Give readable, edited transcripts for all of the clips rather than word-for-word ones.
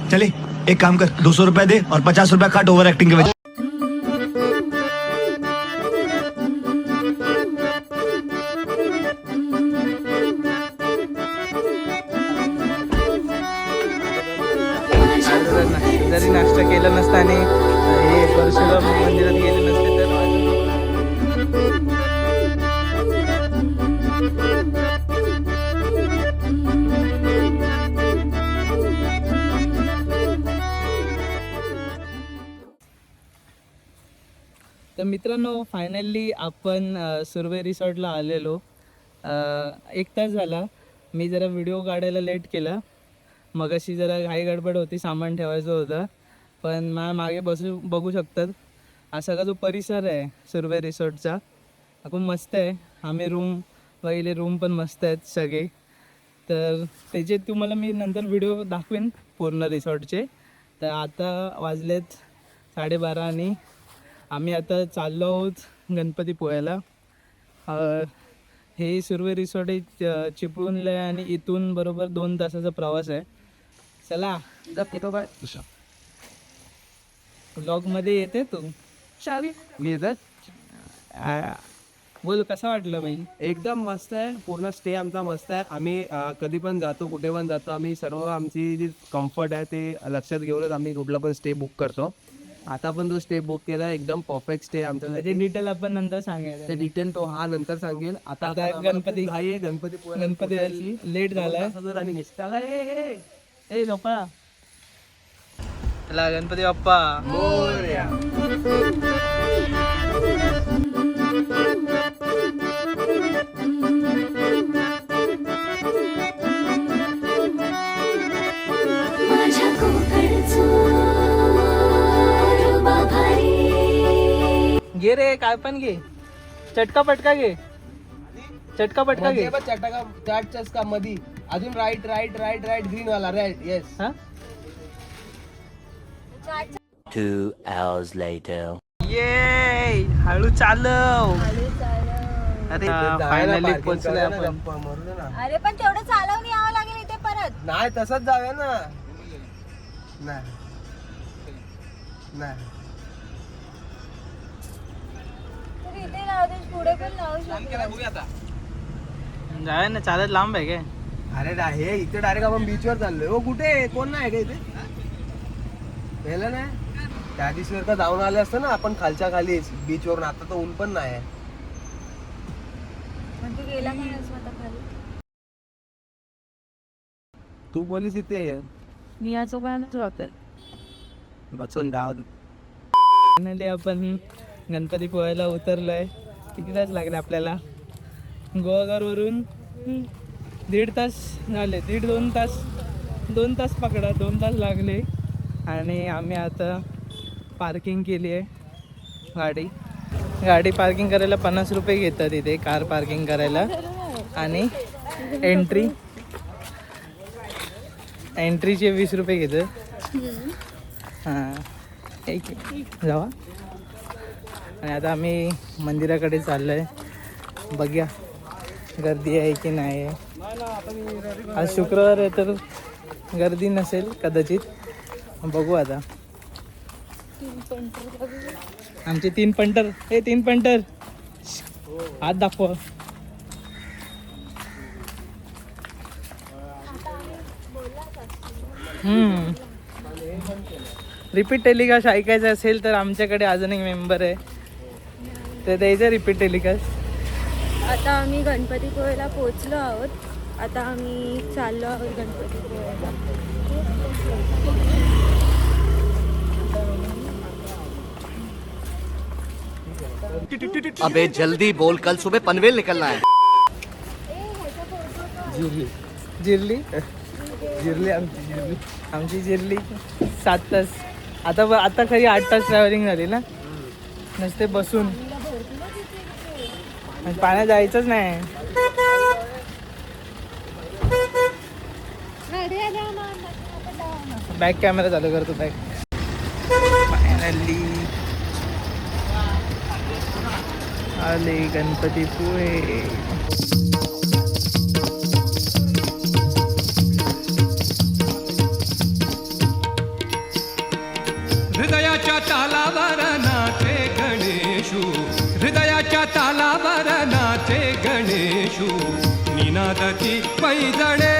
चले एक काम कर, 200 रुपए दे और 50 रुपए काट ओवर एक्टिंग के वजह। जरी नाश्ता केला नसता आणि हे परशुराम मंदिरात गेले नसते तर तर मित्रांनो फायनली आपण सुरवे रिसॉर्टला आलेलो. 1 तास झाला. मी जरा व्हिडिओ काढायला लेट केला. मगाशी जरा घाई गडबड होती, सामान ठेवायचं होतं. पण मागे बघू शकतात हा सगळा जो परिसर आहे सुरवे रिसॉर्टचा हा खूप मस्त आहे. आम्ही रूम पण मस्त आहेत सगळे. तर त्याचे तुम्हाला मी नंतर व्हिडिओ दाखवेन पूर्ण रिसॉर्टचे. तर आता वाजलेत 12:30 आणि आम्ही आता चाललो आहोत गणपती पोहायला. हे सुरवे रिसॉर्ट आहे चिपळूणला आहे आणि इथून बरोबर 2 तासाचा प्रवास आहे. चला ब्लॉग मध्ये येते तू मी येतात. बोल कसं वाटलं बाई? एकदम मस्त आहे. पूर्ण स्टे आमचा मस्त आहे. आम्ही कधी पण जातो, कुठे पण जातो, आम्ही सर्व आमची जी कम्फर्ट आहे ते लक्षात घेऊनच आम्ही कुठला पण स्टे बुक करतो. आता पण तो स्टे बुक केला, एकदम परफेक्ट स्टे आमचा. त्याचे डिटेल आपण नंतर सांगायचं. ते डिटेल तो हा नंतर सांगेल. आता गणपती गणपती लेट झालाय आणि निघता ए लोपा चला गणपती बाप्पा मोरया. घे रे काय पण घे. चटका पटका घे. चटका पटका घे. चटका चाट चस्का मधी अजून right right right right green वाला राईट. येस. 2 hours later. ये हळू चालव. अरे फायनली पोहोचलोय आपण. अरे पण तेवढं चालवून यावं लागेल इथे परत. नाही तसंच जाऊया ना. नाही नाही तर इथे लावू दे, पुढे पण लावू शकतो. जाऊया ना, चालत लांब आहे काय? अरे हे इथे डायरेक्ट आपण बीचवर चाललोय. हो कुठे कोण नाही का इथे? पहिलं नाही त्या दिवशीवर का जाऊन आले असतं ना आपण खालच्या खालीच बीचवरून. आता तर ऊन पण नाही. पण तू गेला का नाही स्वतः खाली? तू बोलीस इथे ये. मी या चौकात राहते. बसून डाव. फायनली आपण गणपती पोहायला उतरलोय. किती तास लागले आपल्याला? गोवाघरवरून 1.5 तास झाले. 2 तास 2 तास पकडा. 2 तास लागले आणि आम्ही आता पार्किंग केली आहे. गाडी पार्किंग करायला 50 रुपये घेतात इथे कार पार्किंग करायला. आणि एंट्रीचे 20 रुपये घेतात. हां एक जावा. आणि आता आम्ही मंदिराकडे चाललो आहे. बघूया गर्दी आहे की नाही आहे. आज शुक्रवार आहे तर गर्दी नसेल कदाचित. बघू आता. आमचे 3 पंटर. 3 पंटर हात दाखवा. रिपीट टेलिकास्ट ऐकायचं असेल तर आमच्याकडे अजून एक मेंबर आहे, तर द्यायचं रिपीट टेलिकास्ट. आता आम्ही गणपतीपुळेला पोहोचलो आहोत. आता आम्ही चाललो आहोत गणपतीपुळेला. अबे जल्दी बोल, कल सुबह पनवेल निकलना है. जिरली आमची जिरली 7 तास. आता खरी 8 तास ट्रॅव्हलिंग झाली ना, नसते बसून. पाण्यात जायचंच नाही. बॅक कॅमेरा चालू करतो. बॅक फायनली आले गणपतीपुळे. निनादती पैजणे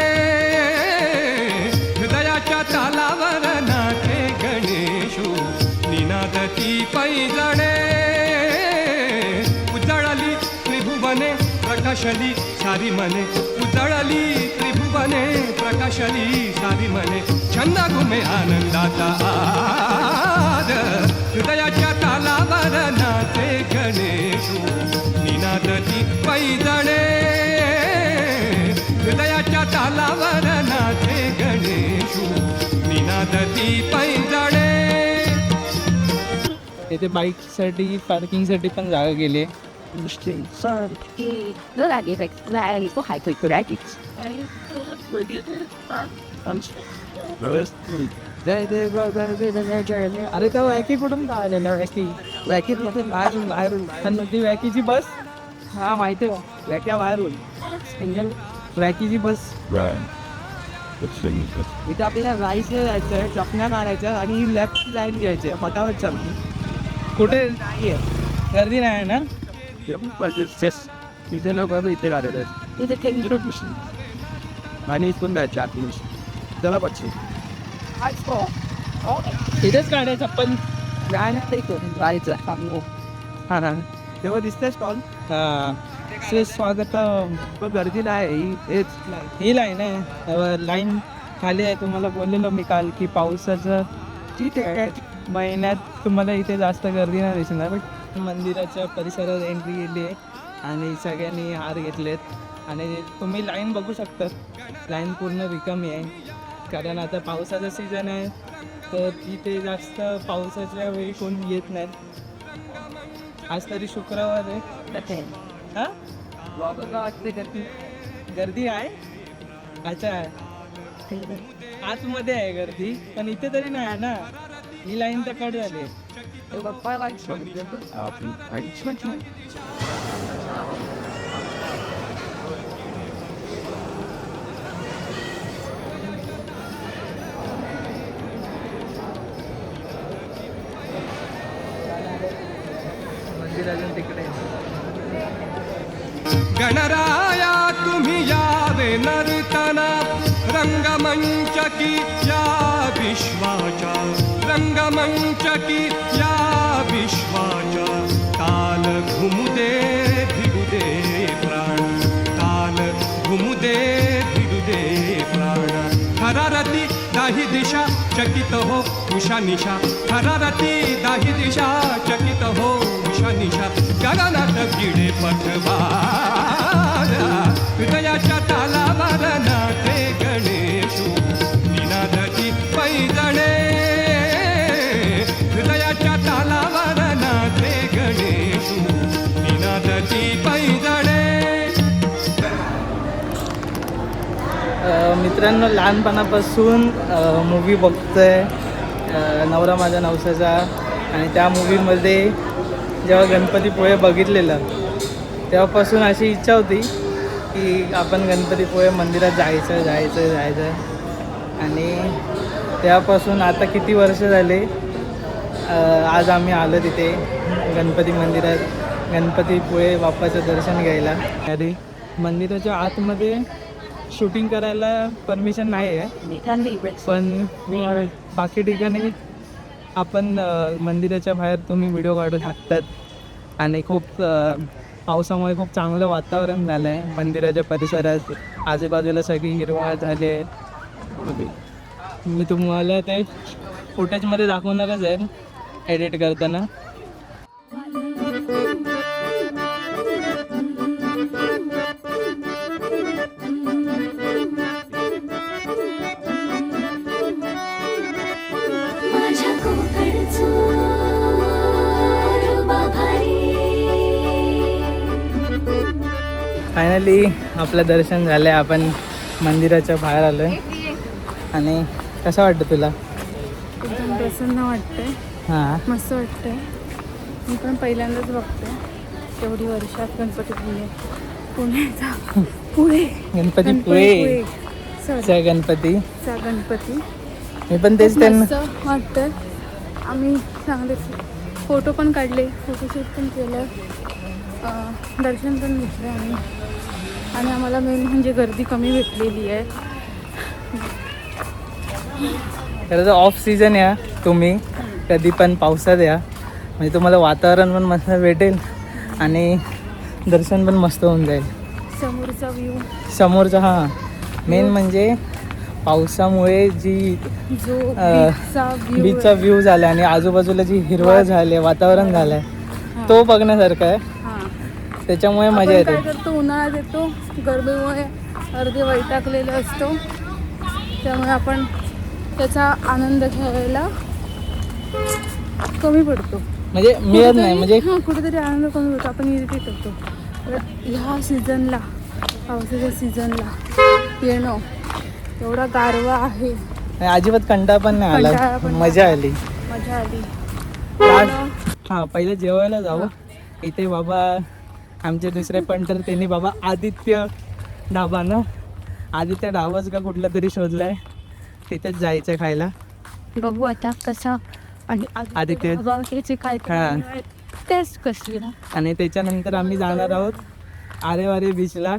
हृदयाच्या तालावर नाचे गणेशू निनादती पैजणे उजळली त्रिभुवने प्रकाशली सारी मने उजळली त्रिभुवने प्रकाशली सारी मने छंद घुमे आनंदाचा आद हृदयाच्या तालावर नाचे गणेशू निनादती पैजणे हृदयाच्या तालावर नाचे गणेशू निनादती पैजणे. इथे बाईकसाठी पार्किंगसाठी पण जागा गेली आहे. अरे का वॅकी कुठून आलेला वॅकीत मध्ये बाहेरून आणि ती वॅकीची बस हा माहिती आहे वॅक्या बाहेरून वॅकीची बस इथे आपल्याला जायचं जायचं चपण्या मारायचं आणि लेफ्ट लाईन घ्यायचं फटाफट चालते. कुठे नाही आहे गर्दी नाही आहे ना इथे लोक इथे राहतात आणि इथून जायचे आतून चला पक्षी इथेच काढायचं पण जायचं हा ना तेव्हा दिसतंय स्टॉल हा स्वागत गर्दी नाही हेच ही लाईन आहे लाईन खाली आहे. तुम्हाला बोललेलो मी काल की पावसाचं ठीक आहे महिन्यात तुम्हाला इथे जास्त गर्दी नाही दिसणार. बट मंदिराच्या परिसरात एंट्री केली आहे आणि सगळ्यांनी हार घेतलेत आणि तुम्ही लाईन बघू शकता. लाईन पूर्ण रिकामी आहे कारण आता पावसाचा सीझन आहे तर इथे जास्त पावसाच्या वेळी कोण येत नाहीत. आज तरी शुक्रवार आहे हां गर्दी आहे. अच्छा आतमध्ये आहे गर्दी पण इथे तरी नाही आहे ना. ही लाईन तर कट झाली आहे. मंदिर अजून तिकडे गणराया तुम्ही यावे नर्तना रंगमंचकी या विश्वाच्या रंगमंचकी या विश्वाच्या ताल घुमुदे भिगुदे प्राण ताल घुमुदे भिगुदे प्राण थरारती दाही दिशा चकित हो उषा निशा थरारती दाही दिशा चकित हो उषा निशा गगनात किडे पठवारा हृदयाच्या तालावर नाचे गणेशू निनादती पैजणे हृदयाच्या तालावर नाचे गणेशू निनादती पैजणे. मित्रांनो लहानपणापासून मूवी बघतोय नवरा माझा नवसाचा आणि त्या मूवीमध्ये जेव्हा गणपतीपुळे बघितलेलं तेव्हापासून अशी इच्छा होती की आपण गणपतीपुळे मंदिरात जायचं आणि तेव्हापासून आता किती वर्ष झाले आज आम्ही आलो तिथे गणपती मंदिरात गणपतीपुळे बाप्पाचं दर्शन घ्यायला. अरे मंदिराच्या आतमध्ये शूटिंग करायला परमिशन नाही आहे पण बाकी ठिकाणी आपण मंदिराच्या बाहेर तुम्ही व्हिडिओ काढू शकतात आणि खूप पावसामुळे खूप चांगलं वातावरण झालं आहे मंदिराच्या परिसरात. आजूबाजूला सगळी हिरवळ झाली आहे. मी तुम्हाला ते फुटेजमध्ये दाखवणारच आहे एडिट करताना. फायनली आपलं दर्शन झालं आहे. आपण मंदिराच्या बाहेर आलो आहे आणि कसं वाटतं तुला? एकदम प्रसन्न वाटतंय. हां मस्त वाटतंय. मी पण पहिल्यांदाच बघते तेवढी वर्षात गणपतीपुळे पुण्याचा पुणे गणपतीपुळे चा गणपती मी पण तेच त्यांना वाटतं. आम्ही चांगले फोटो पण काढले फोटोशूट पण केलं दर्शन पण घेतलं आणि आणि आम्हाला मेन म्हणजे गर्दी कमी भेटलेली आहे. खरं तर ऑफ सीझन या तुम्ही कधी पण पावसात या, म्हणजे तुम्हाला वातावरण पण मस्त भेटेल आणि दर्शन पण मस्त होऊन जाईल. समोरचा व्ह्यू समोरचा हां मेन म्हणजे पावसामुळे जी जो बीचचा बीचचा व्ह्यू झाला आणि आजूबाजूला जी हिरवळ झाली वातावरण झालं आहे तो बघण्यासारखा आहे. हां त्याच्यामुळे मजा आपण येते. काय करतो, उन्हाळ्यात येतो, गरमीमुळे अर्धे वैतागलेले असतो, त्यामुळे आपण त्याचा आनंद घ्यायला कमी पडतो. म्हणजे मिळत नाही म्हणजे हां कुठेतरी आनंद कमी होतो, आपण इरिटेट होतो. तर ह्या सीझनला, पावसाच्या सीझनला येणं एवढा गारवा आहे, आणि अजिबात कंटाळा पण नाही कंटाळा आला, पण मजा आली. मजा आली. हां पहिले जेवायला जावं. इथे बाबा आमचे दुसरे पण तर त्यांनी बाबा आदित्य ढाबा ना, आदित्य ढाबाच का कुठला तरी शोधलाय, तिथेच जायचं खायला. बघू आता कसा आणि आदित्य काय हां टेस्ट कशी ना. आणि त्याच्यानंतर आम्ही जाणार आहोत आरेवारे बीचला.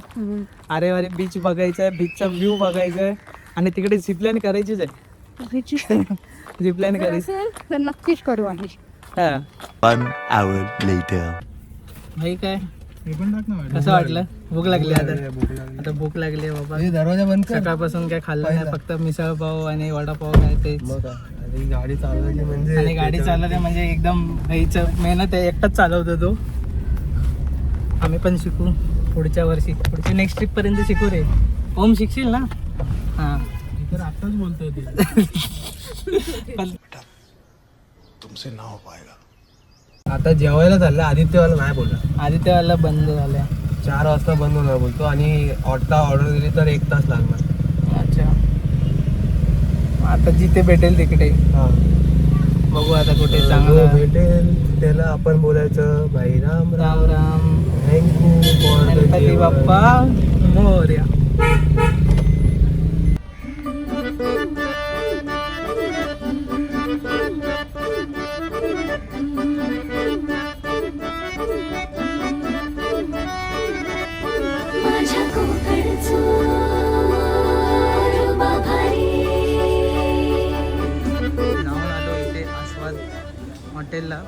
आरेवारे बीच बघायचं आहे, बीचचा व्ह्यू बघायचा आहे आणि तिकडे झिपलाईन करायचीच आहे. झिपलाईन करायची असेल तर नक्कीच करू आम्ही. हां 1 hour later. भाई काय कसं वाटलं? भूक लागली आता भूक लागली बाबा. दरवाजा बंद सकाळपासून काय खाल्लं नाही, फक्त मिसळ पाव आणि वडापाव काय ते. गाडी चालवली म्हणजे आणि गाडी चालवते म्हणजे एकदम भाईचं मेहनत आहे, एकटाच चालवतो तो. आम्ही पण शिकू पुढच्या वर्षी, पुढच्या नेक्स्ट ट्रिप पर्यंत शिकू रे. ओम शिकशील ना? हां तर आताच बोलतोय ते. तुमसे ना हो पाएगा. आता जेवायला चाललं. आदित्यवाला नाही बोलला, आदित्यवाला बंद झालं. 4 वाजता बंद होणार बोलतो आणि आता ऑर्डर दिली तर 1 तास लागणार. अच्छा आता जिथे भेटेल तिकडे हां बघू आता कुठे जो चांगलं भेटेल त्याला आपण बोलायचं भाई राम राम राम थँक्यू गणपती बाप्पा मोरया. माझ्या कोकणचो बाभारी. जाऊन आलो इथे आस्वाद हॉटेलला.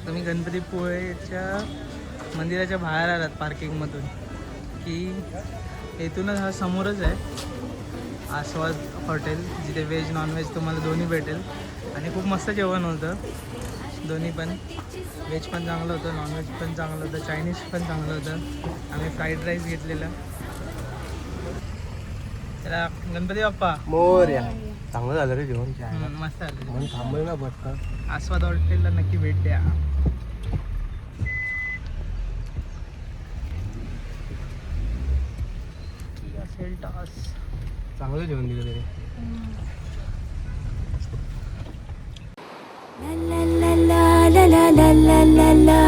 तुम्ही गणपतीपुळेच्या मंदिराच्या बाहेर आलात पार्किंगमधून की इथूनच हा समोरच आहे आस्वाद हॉटेल, जिथे व्हेज नॉनव्हेज तुम्हाला दोन्ही भेटेल. आणि खूप मस्त जेवण होतं दोन्ही पण. व्हेज पण चांगलं होतं, नॉनव्हेज पण चांगलं होतं, चायनीज पण चांगलं होतं. आम्ही फ्राईड राईस घेतलेला. त्याला गणपती बाप्पा मोरया. चांगलं झालं रे जेवण. मस्त आलं. मन थांबलं ना बसता. आस्वाद हॉटेलला नक्की भेट द्या. चांगलं जेवण दिलं तरी. La la la la la la la la la.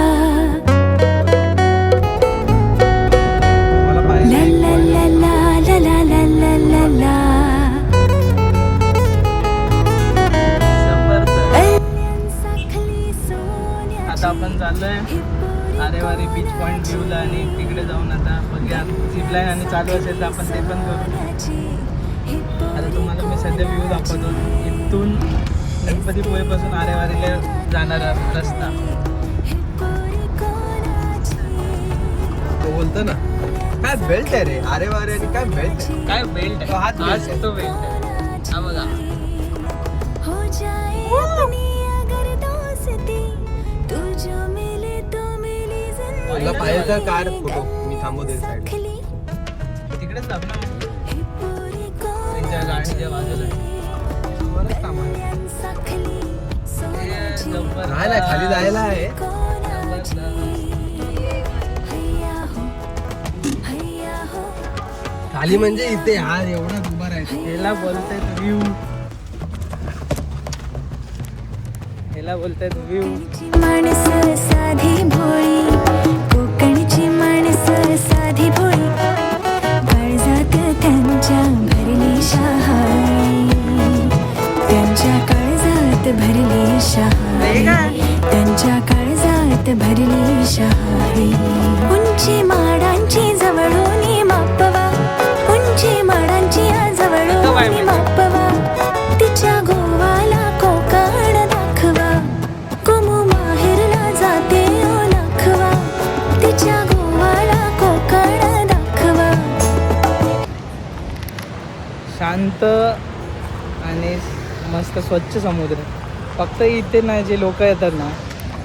मला La पाहिजे la la la la la la la la la. आता आपण चाललोय आरेवारी बीच पॉईंट व्ह्यूला आणि तिकडे जाऊन आता बघूया झिपलाईन आणि चालू असेल तर आपण ते पण करू. आता तुम्हाला मी सध्या व्ह्यू दाखवतो. इथून गणपतीपुळेपासून आरेवारीला जाणारा रस्ता. तो बोलतो ना काय बेल्ट आहे रे अरे वारे आणि काय बेल्ट आहे. काय बेल्ट तो हात आहे, belt आज आहे. तो बेल्ट आहे. हा बघा हो जाए अपनी अगर दोस्ती, तू जो मिले तो मिली तुला जिंदगी. पाहिजे तर कार फोटो मी थांबवते साईड. सखली तिकडेच जाऊ ना ही पुरी त्यांच्या गाडीच्या बाजूला. बरंच काम आहे. कोण सखली हे जबरदस्त. नाही नाही खाली जायला आहे. कोणाची. हैया हो हैया हो. खाली म्हणजे इथे यार एवढा उभा राहायचं. ह्याला बोलतायत व्ह्यू, ह्याला बोलतायत व्ह्यू. माणसं साधी भोळी, कोकणची माणसं साधी भोळी, काळजात त्यांच्या भरली शहाळी, त्यांच्या काळजात भरली शहाळी, त्यांच्या काळजात भरली शहाळी. उंची माडांची जवळून काय आणि माहिती. मापवा तिच्या गोवाला कोकण दाखवा गोमू माहेरला जाते ओळखवा तिच्या गोवाला कोकण दाखवा शांत आणि मस्त स्वच्छ समुद्र. फक्त इथे ना जे लोक येतात ना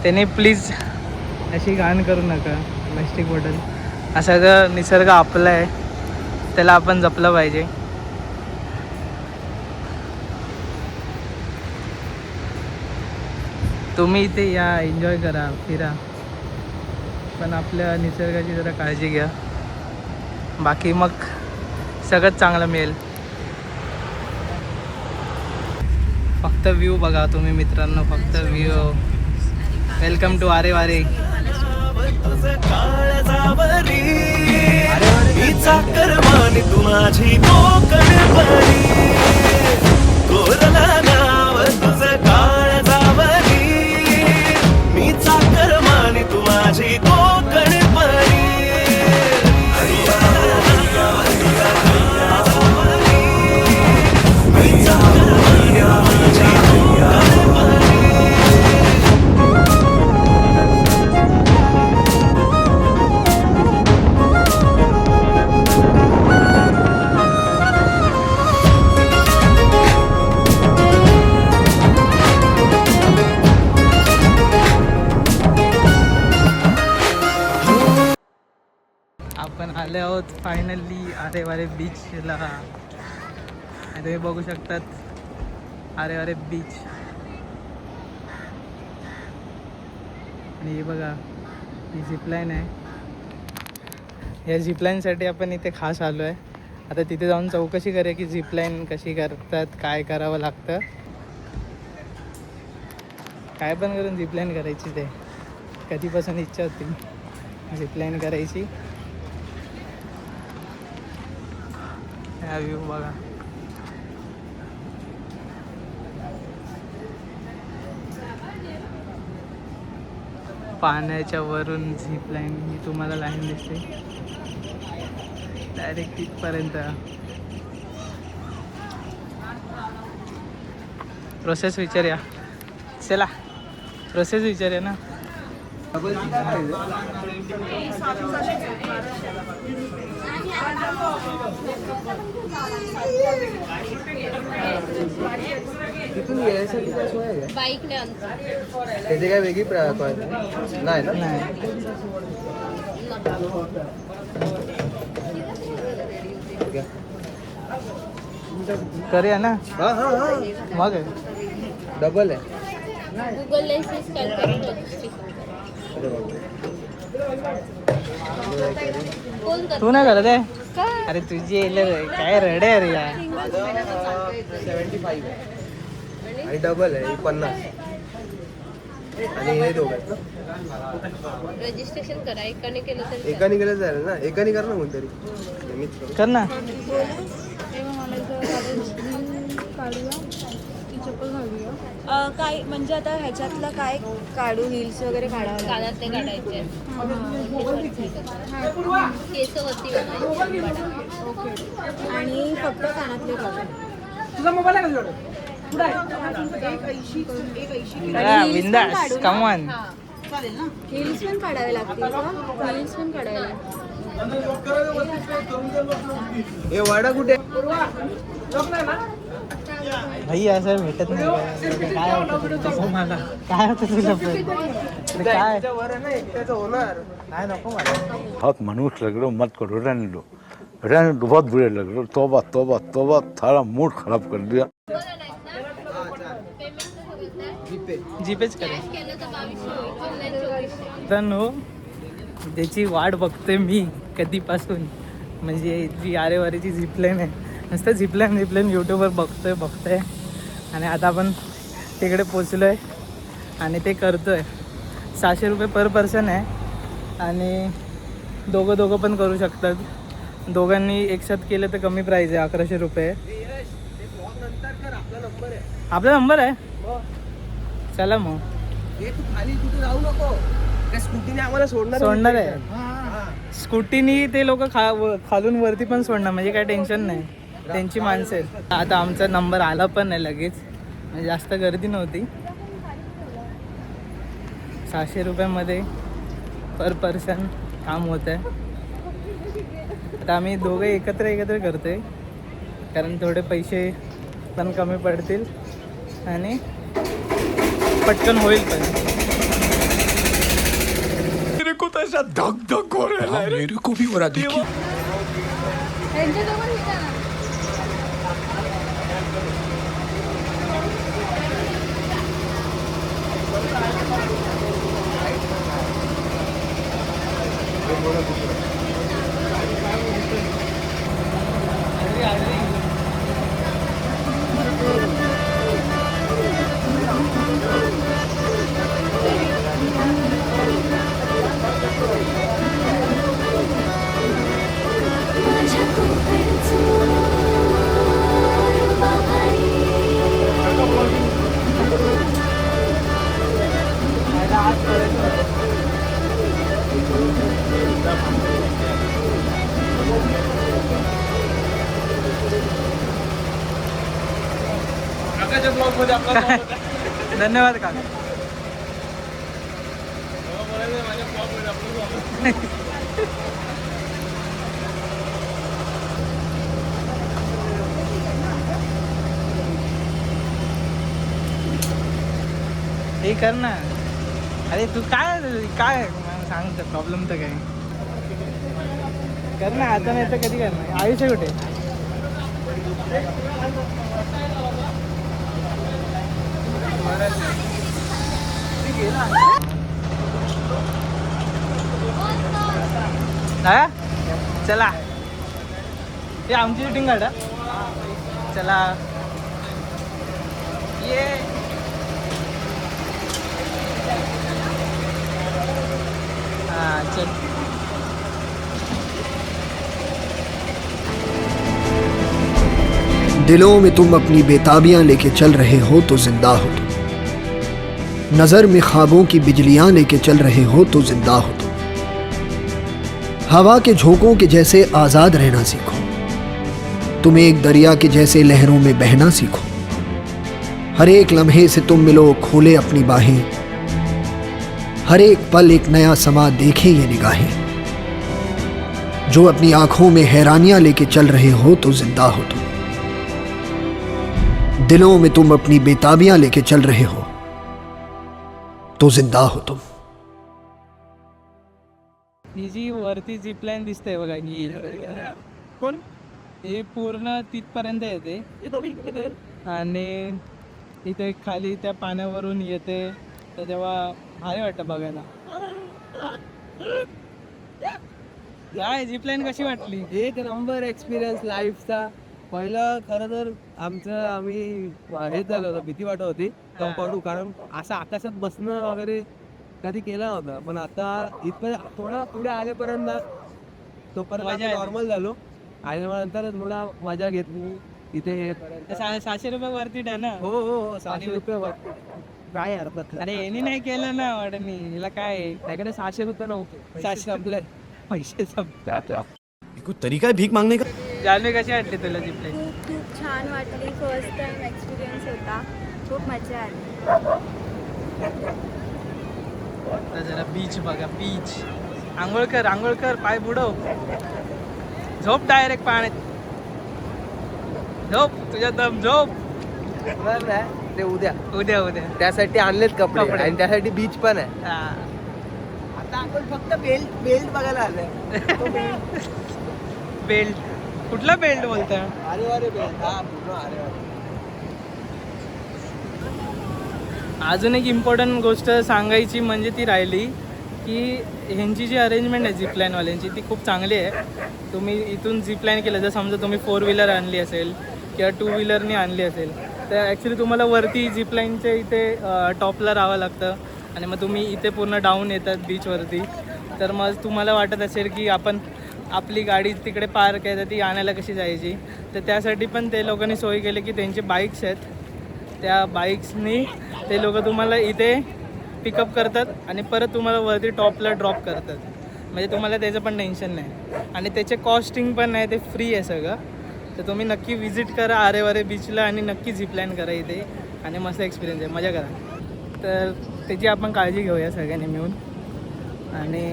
त्याने प्लीज अशी घाण करू नका. प्लास्टिक बॉटल हा सगळं निसर्ग आपला आहे, त्याला आपण जपलं पाहिजे. तुम्ही इथे या, एन्जॉय करा, फिरा, पण आपल्या निसर्गाची जरा काळजी घ्या. बाकी मग सगळंच चांगलं मिळेल. फक्त व्ह्यू बघा तुम्ही मित्रांनो, फक्त व्ह्यू. वेलकम टू आरे वारे. तू माझी कोकण परी कोरला नाव तुझं काळ जावरी मी चाकर माने तू माझी कोकण परी आपण आले आहोत फायनली आरे वारे बीचला. आणि तुम्ही बघू शकतात आरे वारे बीच. आणि हे बघा ही झिपलाईन आहे. या झिपलाईनसाठी आपण इथे खास आलो आहे. आता तिथे जाऊन चौकशी करूया की झिपलाईन कशी करतात, काय करावं लागतं. काय पण करून झिपलाईन करायची, ते कधीपासून इच्छा होती झिपलाईन करायची. हा व्ह्यू बघा. पाण्याच्या वरून झिप लाईन ही तुम्हाला लाईन दिसते डायरेक्ट तिथपर्यंत. प्रोसेस विचारूया, चला प्रोसेस विचारूया ना. तिथून यायसाठी काय सोय आहे बाईकने त्याची काय वेगळी नाही ना. करूया ना. हा हा हा मग डबल आहे. गूगल लायसन्स तू नाही करत आहे. अरे तुझी काय रडे अरे या. 75 आणि डबल आहे 50 आणि हे दोघं रजिस्ट्रेशन करा. एकाने केलं तरी एकाने केलं जाईल ना. एकाने कर ना कोणतरी कर ना. काय म्हणजे आता ह्याच्यातलं काय काढू, हिल्स वगैरे काढावं कानात ते काढायचे, केस वरती आणि फक्त कानातले काढू. बिंदास कमॉन. हिल्स पण काढावे लागतील का? हिल्स पण काढावे. हे वाडा कुठे भाई असं भेटत नाही. काय होतं तसं मला काय होतं तुला पण काय एकट्याचं होणार नाही नको मला. बहुत मनुष्य लग रहे हो, मत करो, रहने दो बहुत बुरे लग रहे हो. तौबा तौबा तौबा, सारा मूड खराब कर दिया. जीपेच करेल मित्रांनो. त्याची वाट बघतोय मी कधीपासून. म्हणजे जी आरेवारीची झिपलाईन आहे, नुसतं झिपलाईन यूट्यूबवर बघतोय आणि आता आपण तिकडे पोचलो आहे आणि ते करतो आहे. 600 रुपये पर पर्सन आहे आणि दोघं पण करू शकतात. दोघांनी एकसाथ केलं तर कमी प्राईज आहे, 1100 रुपये. आपला नंबर आहे. चला मग. तू खाली कुठे जाऊ नको, त्या स्कूटीने आम्हाला सोडणार आहे. स्कूटीनी ते लोक खालून वरती पण सोडणार, म्हणजे काय टेन्शन नाही. त्यांची माणसं आहेत. आता आमचा नंबर आला पण नाही लगेच, म्हणजे जास्त गर्दी नव्हती. 600 रुपयामध्ये पर पर्सन काम होत आहे. आता आम्ही दोघे एकत्र करतोय कारण थोडे पैसे पण कमी पडतील आणि पटकन होईल पण. मेरे को तो ऐसा धक धक हो रहा है, मेरे को भी हो रहा देखिए. धन्यवाद काका. हे कर ना. अरे तू काय काय सांगतो प्रॉब्लेम तर काय कर ना आता, नाही तर कधी करणार. आयुष्य कुठे चला. हे आमची शूटिंग काढा. चला ये. हाँ चल. दिलों में तुम अपनी बेताबियां लेके चल रहे हो तो जिंदा हो तुम. नजर में ख्वाबों की बिजलियां लेके चल रहे हो तो जिंदा हो तुम. हवा के झोंकों के जैसे आजाद रहना सीखो. तुम एक दरिया के जैसे लहरों में बहना सीखो. हर एक लम्हे से तुम मिलो खोले अपनी बाहें. हर एक पल एक नया समा देखे ये निगाहें. जो अपनी आंखों में हैरानियां लेके चल रहे हो तो जिंदा हो तुम. दिलों में तुम अपनी बेताबियां लेके चल रहे हो तो जिंदा हो तुम. ही जी वरती झिप लाईन दिसते बघा, ही कोण हे पूर्ण तिथपर्यंत येते आणि इथे खाली त्या पाण्यावरून येते, तर तेव्हा भारी वाटतं बघायला. काय झिप लाईन कशी वाटली? एक नंबर एक्सपिरियन्स लाईफचा. पहिलं खरं तर आम्ही हेच झालं होतं, भीती वाटत होती पडू, कारण असं आकाशात बसणं वगैरे कधी केलं नव्हतं. पण आता इथपर्यंत थोडा पुढे आल्यापर्यंत तोपर्यंत नॉर्मल झालो आणि नंतर थोडा मजा घेतली इथे. 600 रुपये वरती आहे ना? हो हो 600 रुपये काय हरकत. अरे यांनी नाही केलं ना वाटणी, हिला काय त्याकडे 600 रुपये नव्हते. 600 आपले पैसे संपले. कोई तरीका है भीक मांगने का? जान्हवी कशी वाटली तुला झिप लाईन? खूप छान वाटली. फर्स्ट टाइम एक्सपिरियन्स होता. खूप मजा आली. आता जरा बीच बघा, बीच. आंघोळ कर, पाय बुडव, झोप डायरेक्ट पाण्यात. झोप, तुझ्या दम झोप. ते उद्या उद्या त्यासाठी आणलेत कपडे आणि त्यासाठी बीच पण आहे. हा. आता आपण फक्त बेल्ट बघायला आलोय. बेल्ट कुठला बेल्ट बोलतोय? अरे बेल्ट. हा पूर्ण अरे. अजून एक इम्पॉर्टंट गोष्ट सांगायची म्हणजे ती राहिली की ह्यांची जी अरेंजमेंट आहे झिपलाईनवाल्यांची ती खूप चांगली आहे. तुम्ही इथून झिपलाईन केलं, जर समजा तुम्ही 4 व्हीलर आणली असेल किंवा 2 व्हीलरनी आणली असेल, तर ॲक्च्युली तुम्हाला वरती झिपलाईनच्या इथे टॉपला राहावं लागतं आणि मग तुम्ही इथे पूर्ण डाऊन येतात बीचवरती. तर मग तुम्हाला वाटत असेल की आपण आपली गाडी तिकडे पार्क आहे तर ती आणायला कशी जायची, तर त्यासाठी पण ते लोकांनी सोय केली की त्यांचे बाईक्स आहेत, त्या बाईक्सनी ते लोक तुम्हाला इथे पिकअप करतात आणि परत तुम्हाला वरती टॉपला ड्रॉप करतात. म्हणजे तुम्हाला त्याचं पण टेन्शन नाही आणि त्याचे कॉस्टिंग पण नाही, ते फ्री आहे सगळं. तर तुम्ही नक्की विजिट करा आरेवारे बीचला आणि नक्की झिपलाईन करा इथे आणि मस्त एक्सपिरियन्स आहे, मजा करा. तर त्याची आपण काळजी घेऊया सगळ्यांनी मिळून आणि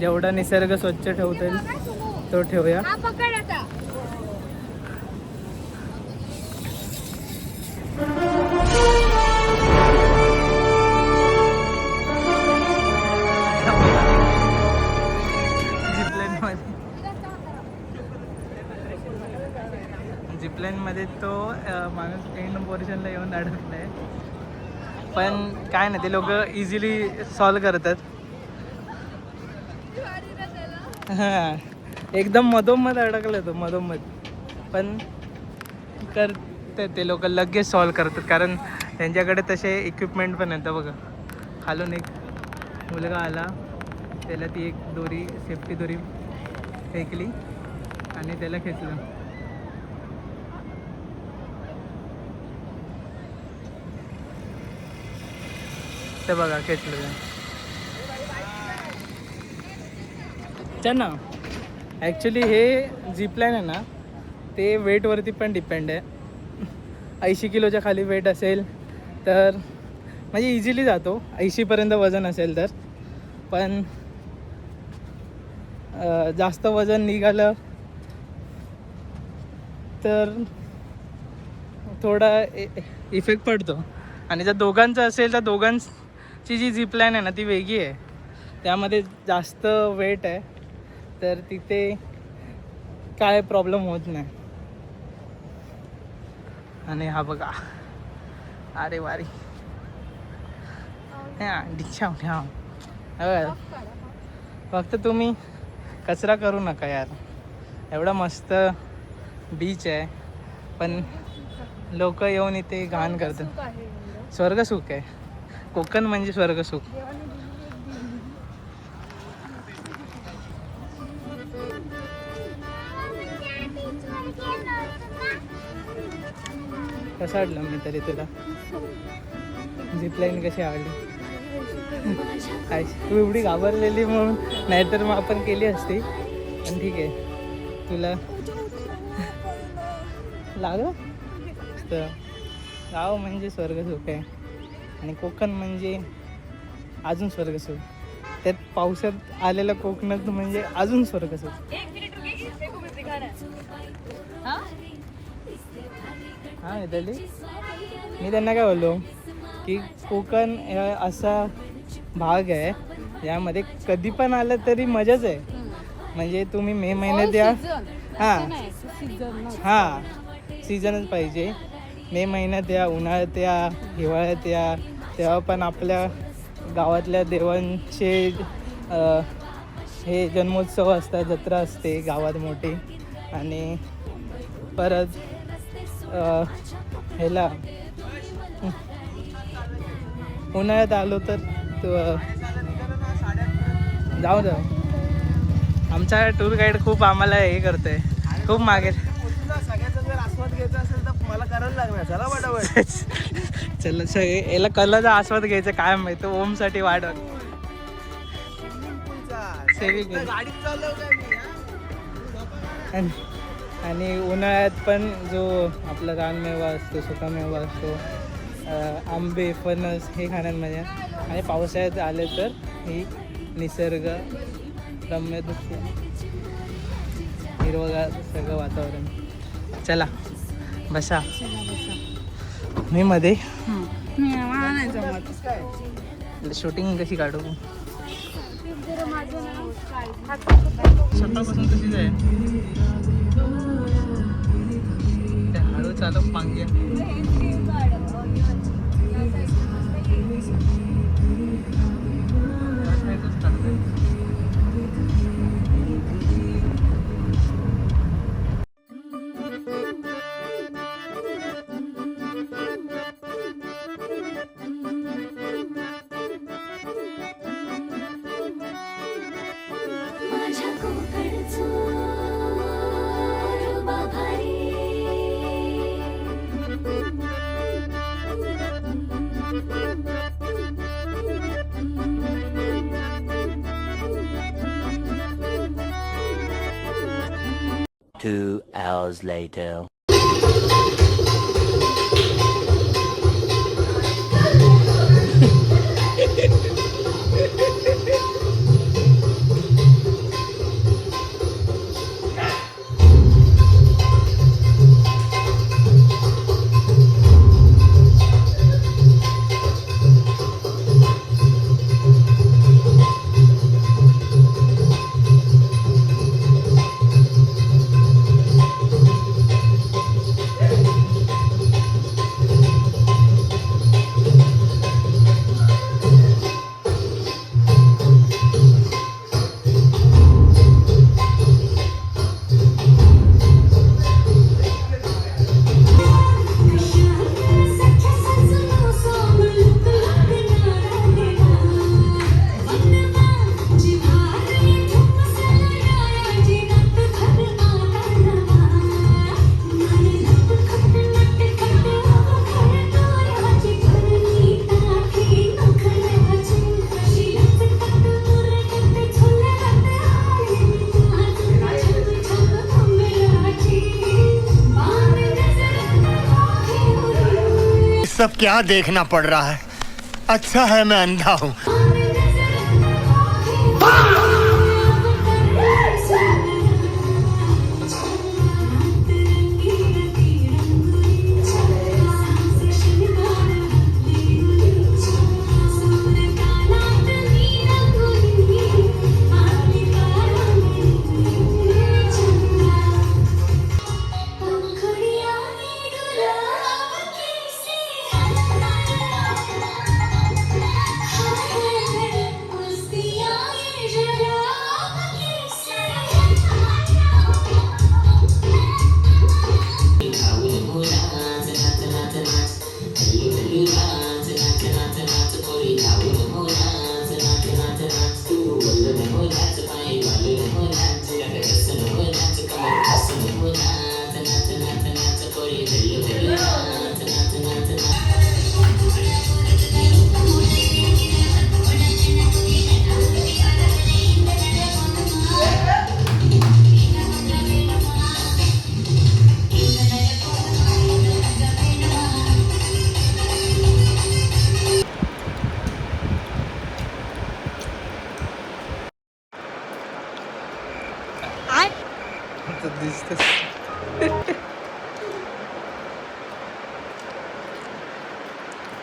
जेवढा निसर्ग स्वच्छ ठेवता येईल तो ठेवूया. झिपलाईनमध्ये तो माणूस एंड पोर्शनला येऊन अडकला आहे, पण काय नाही ते लोक इझिली सॉल्व करतात. हां एकदम मधोमध अडकलं तो मधोमध, पण करतात ते लोक लगेच सॉल्व करतात कारण त्यांच्याकडे तसे इक्विपमेंट पण येतं. बघा खालून एक मुलगा आला, त्याला ती एक दोरी सेफ्टी दोरी फेकली आणि त्याला खेचलं. ते बघा खेचलं त्यांना. ॲक्च्युली हे झिपलाईन आहे ना ते वेटवरती पण डिपेंड आहे. 80 किलोच्या खाली वेट असेल तर म्हणजे इझिली जातो, 80पर्यंत वजन असेल तर. पण जास्त वजन निघालं तर थोडा इफेक्ट पडतो. आणि जर दोघांचं असेल तर दोघांची जी झिपलाईन आहे ना ती वेगळी आहे, त्यामध्ये जास्त वेट आहे तर तिथे काय प्रॉब्लेम होत नाही. आणि हा बघा अरे वारी डिच्छा फक्त तुम्ही कचरा करू नका यार. एवढा मस्त बीच आहे पण लोक येऊन इथे घाण करतात. स्वर्गसुख आहे कोकण म्हणजे स्वर्गसुख. कसं वाटलं मी तरी तुला झिपलाईन कशी आवडली? तू एवढी घाबरलेली म्हणून, नाहीतर मग आपण केली असती. पण ठीक आहे तुला लागलं तर. गाव म्हणजे स्वर्गसुख आहे आणि कोकण म्हणजे अजून स्वर्गसुख. त्यात पावसात आलेलं कोकणात म्हणजे अजून स्वर्गसुख. हां मिताली, मी त्यांना काय बोललो की कोकण हा असा भाग आहे यामध्ये कधी पण आलं तरी मजाच आहे. म्हणजे तुम्ही मे महिन्यात या, हां सीझनच पाहिजे. मे महिन्यात या, उन्हाळ्यात या, हिवाळ्यात या, तेव्हा पण आपल्या गावातल्या देवांचे हे जन्मोत्सव असतात, जत्रा असते गावात मोठी. आणि परत ह्याला उन्हाळ्यात आलो तर जाऊ जाऊ. आमचा टूर गाईड खूप आम्हाला हे करतोय, खूप मागे. सगळ्याचा जर आस्वाद घ्यायचा असेल तर मला करायला लागणार. चला वाटावट चला सगळे याला कलाचा आस्वाद घ्यायचा काय माहिती. ओमसाठी वाढवत गाडीत चाललो काय मी. आणि उन्हाळ्यात पण जो आपला रानमेवा असतो, सुकामेवा असतो, आंबे फणस हे खाण्यात मजा. आणि पावसाळ्यात आले तर ही निसर्ग रम्य दृश्य, हिरवगार सगळं वातावरण. चला बसा. मी मध्ये शूटिंग कशी काढू स्वतःपासून तशीच आहे. हळू चालू पांग्या. माझ्या कोकणचं रुबा भारी. 2 hours later. सब क्या देखना पड़ रहा है? अच्छा है मैं अंधा हूँ।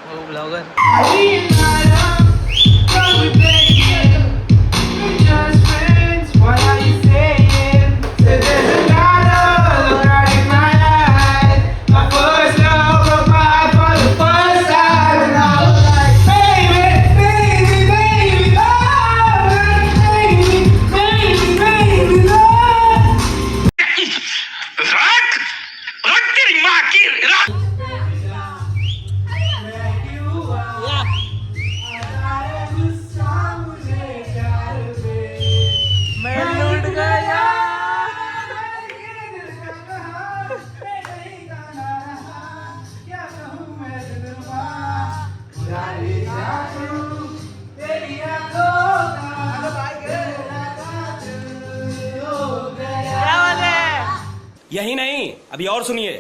हो ब्लॉगर. यही नहीं, अभी और सुनिए.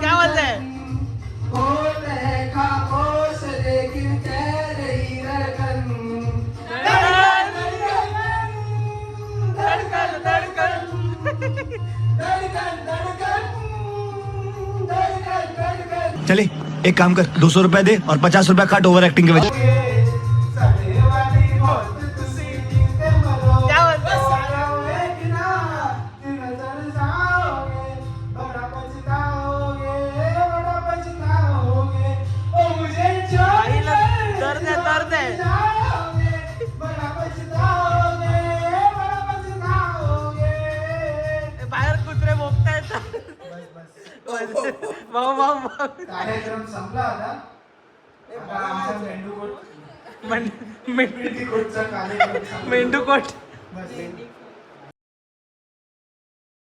क्या बोलते हैं? चले एक काम कर, 200 रुपए दे और 50 रुपए काट ओवर एक्टिंग के वजह। क्या बोलते हैं? दर्द है. बाहेर कुत्रे भोगतायत. कार्यक्रम संपला आता. मेंढूकोट.